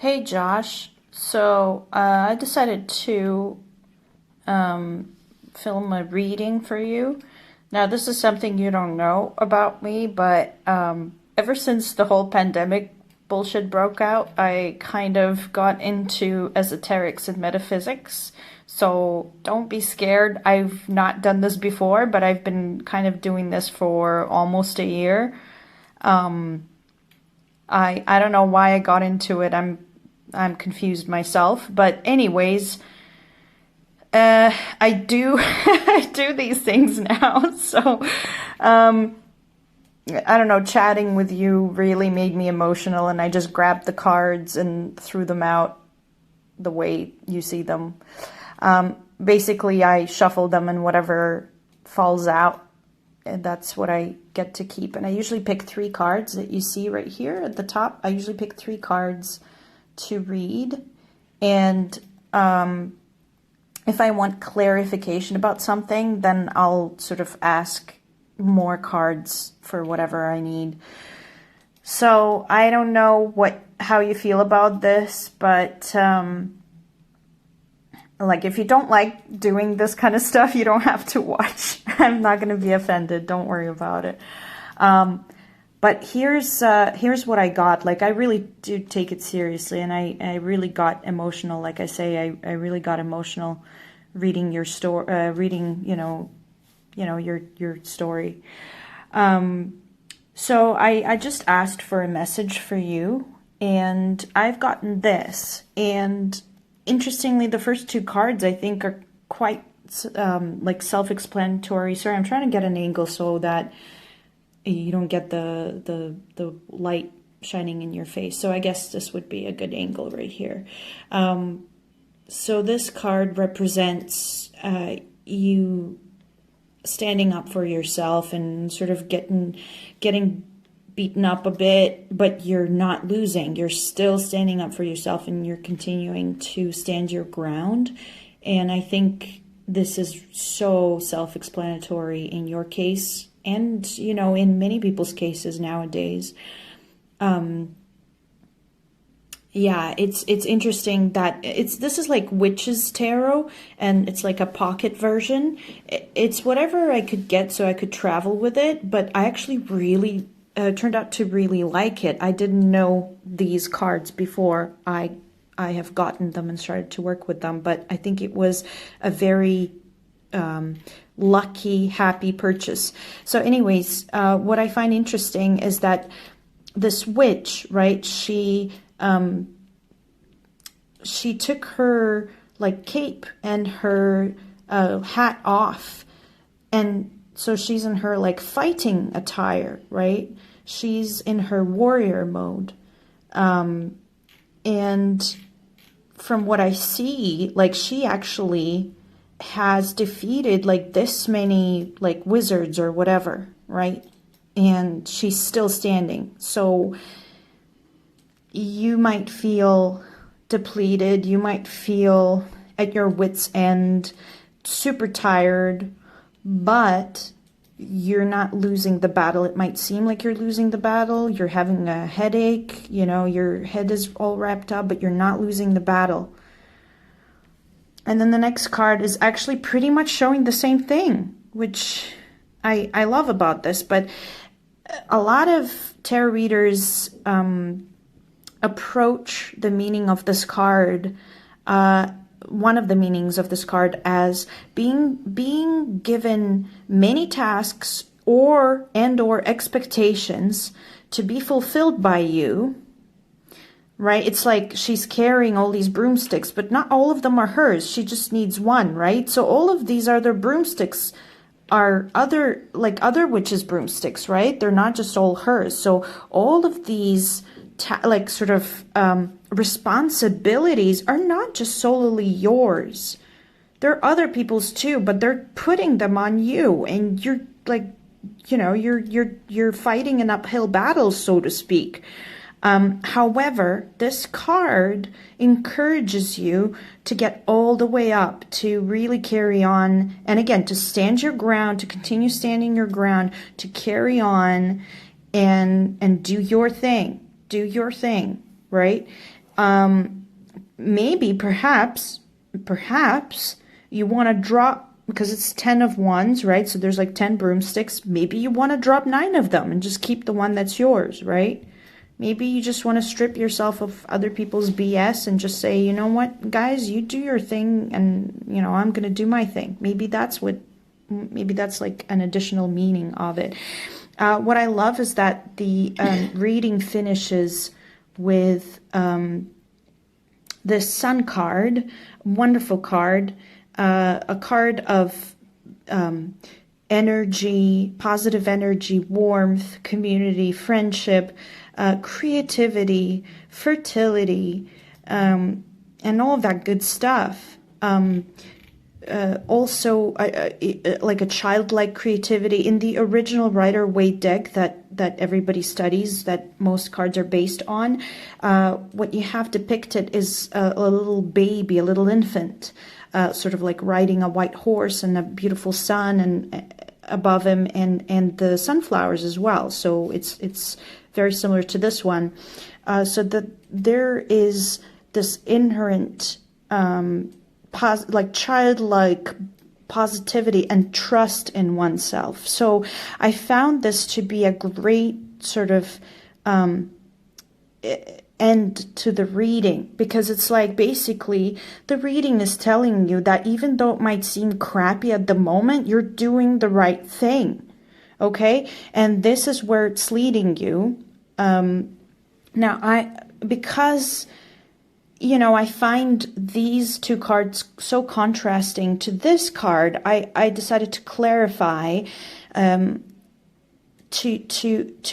Hey Josh, I decided to film a reading for you. Now, this is something you don't know about me, but ever since the whole pandemic bullshit broke out, I kind of got into esoterics and metaphysics. So don't be scared. I've not done this before, but I've been kind of doing this for almost a year. I don't know why I got into it. I'm confused myself. But anyways, I do I do these things now. So I don't know, chatting with you really made me emotional, and I just grabbed the cards and threw them out the way you see them. Basically, I shuffle them, and whatever falls out, and that's what I get to keep. And I usually pick three cards that you see right here at the top. I usually pick three cards to read. And if I want clarification about something, then I'll sort of ask more cards for whatever I need. So I don't know how you feel about this, but like, if you don't like doing this kind of stuff, you don't have to watch. I'm not going to be offended. Don't worry about it. But here's what I got. Like, I really do take it seriously, and I really got emotional. Like I say, I really got emotional reading your story, reading, your story. So I just asked for a message for you, and I've gotten this. And interestingly, the first two cards I think are quite like self-explanatory. Sorry, I'm trying to get an angle so that you don't get the light shining in your face. So I guess this would be a good angle right here. So this card represents you standing up for yourself and sort of getting beaten up a bit, but you're not losing. You're still standing up for yourself, and you're continuing to stand your ground. And I think this is so self-explanatory in your case, and in many people's cases nowadays. Yeah, it's interesting that this is like Witch's Tarot, and it's like a pocket version. It's whatever I could get so I could travel with it, but I actually really turned out to really like it. I didn't know these cards before I have gotten them and started to work with them, but I think it was a very lucky, happy purchase. So anyways, what I find interesting is that this witch, right, she took her like cape and her hat off, and so she's in her like fighting attire, right? She's in her warrior mode. And from what I see, like, she actually has defeated like this many like wizards or whatever, right? And she's still standing. So you might feel depleted. You might feel at your wit's end, super tired, but you're not losing the battle. It might seem like you're losing the battle. You're having a headache, your head is all wrapped up, but you're not losing the battle. And then the next card is actually pretty much showing the same thing, which I love about this. But a lot of tarot readers approach the meaning of this card, one of the meanings of this card, as being given many tasks or expectations to be fulfilled by you, right? It's like she's carrying all these broomsticks, but not all of them are hers. She just needs one, right? So all of these other broomsticks are other witches' broomsticks, right? They're not just all hers. So all of these responsibilities are not just solely yours. They're other people's too, but they're putting them on you, and you're like, you're fighting an uphill battle, so to speak. However, this card encourages you to get all the way up, to really carry on, and again, to stand your ground, to continue standing your ground, to carry on and do your thing, right? Maybe, perhaps you want to drop, because it's 10 of wands, right? So there's like 10 broomsticks. Maybe you want to drop 9 of them and just keep the one that's yours, right? Maybe you just want to strip yourself of other people's BS and just say, you know what, guys, you do your thing and, you know, I'm going to do my thing. Maybe that's like an additional meaning of it. What I love is that the reading finishes with this Sun card, wonderful card, a card of energy, positive energy, warmth, community, friendship, creativity, fertility, and all of that good stuff. Also, like a childlike creativity. In the original Rider-Waite deck that everybody studies, that most cards are based on, what you have depicted is a little baby, a little infant, sort of like riding a white horse, and a beautiful sun and above him, and the sunflowers as well. So it's very similar to this one. So that there is this inherent like childlike positivity and trust in oneself. So I found this to be a great sort of end to the reading, because it's like basically the reading is telling you that even though it might seem crappy at the moment, you're doing the right thing. Okay? And this is where it's leading you. Now, because you know, I find these two cards so contrasting to this card, I decided to clarify, to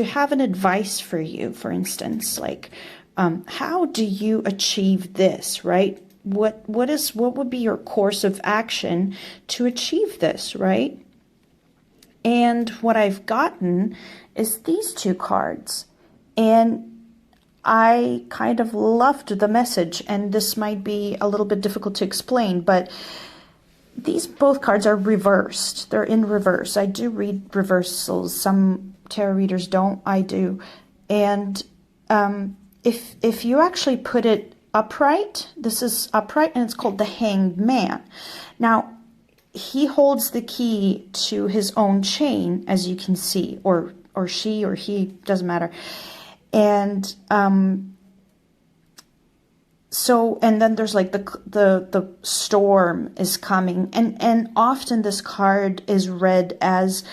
have an advice for you. For instance, like, how do you achieve this, right? What would be your course of action to achieve this, right? And what I've gotten is these two cards, and I kind of loved the message, and this might be a little bit difficult to explain, but these both cards are reversed. They're in reverse. I do read reversals. Some tarot readers don't. I do. And if you actually put it upright, this is upright, and it's called the Hanged Man. Now, he holds the key to his own chain, as you can see, or she or he, doesn't matter. And so, and then there's like the storm is coming, and often this card is read as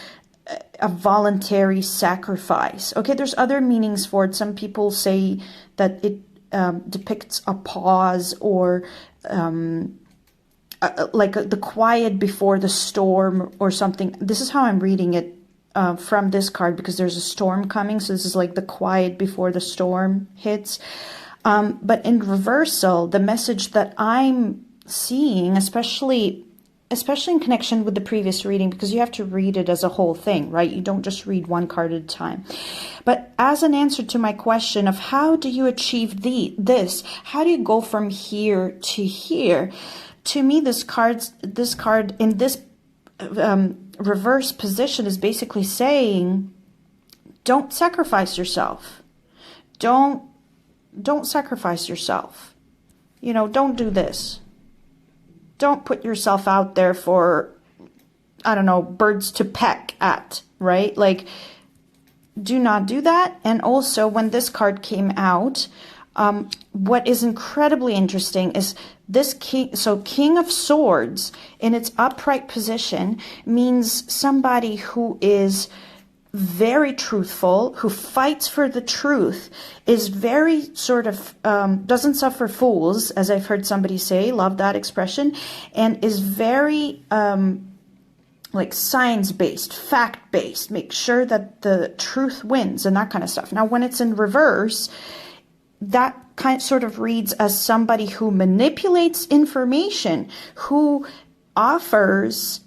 a voluntary sacrifice. Okay, there's other meanings for it. Some people say that it depicts a pause, or like the quiet before the storm or something. This is how I'm reading it. From this card, because there's a storm coming, so this is like the quiet before the storm hits. But in reversal, the message that I'm seeing, especially in connection with the previous reading, because you have to read it as a whole thing, right? You don't just read one card at a time. But as an answer to my question of how do you achieve this, how do you go from here to here? To me, this card in this reverse position is basically saying, don't sacrifice yourself. Don't sacrifice yourself. You know, don't do this. Don't put yourself out there for, I don't know, birds to peck at, right? Like, do not do that. And also, when this card came out, what is incredibly interesting is this king. So King of Swords in its upright position means somebody who is very truthful, who fights for the truth, is very sort of, doesn't suffer fools, as I've heard somebody say, love that expression, and is very, like science-based, fact-based, make sure that the truth wins and that kind of stuff. Now, when it's in reverse, that sort of reads as somebody who manipulates information, who offers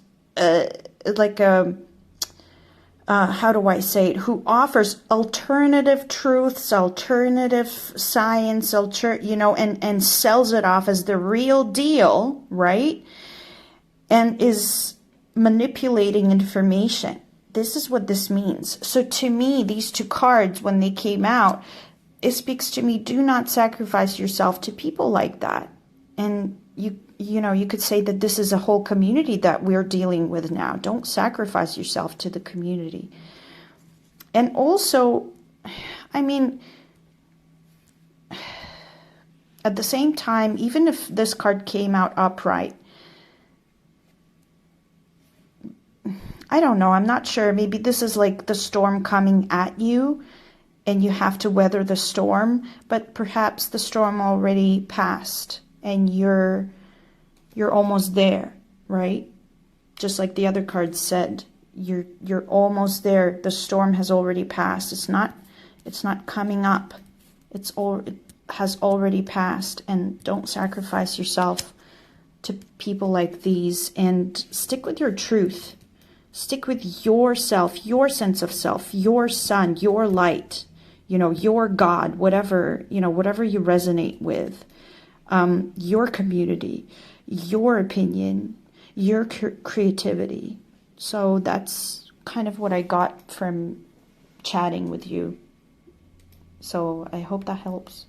like a how do I say it? Who offers alternative truths, alternative science, and sells it off as the real deal, right? And is manipulating information. This is what this means. So to me, these two cards, when they came out, it speaks to me, do not sacrifice yourself to people like that. And you know, you could say that this is a whole community that we're dealing with now. Don't sacrifice yourself to the community. And also, I mean, at the same time, even if this card came out upright, I don't know, I'm not sure. Maybe this is like the storm coming at you and you have to weather the storm, but perhaps the storm already passed and you're almost there, right? Just like the other card said, you're almost there. The storm has already passed. It's not coming up. It has already passed. And don't sacrifice yourself to people like these, and stick with your truth. Stick with yourself, your sense of self, your sun, your light, you know, your God, whatever, you know, whatever you resonate with, your community, your opinion, your creativity. So that's kind of what I got from chatting with you. So I hope that helps.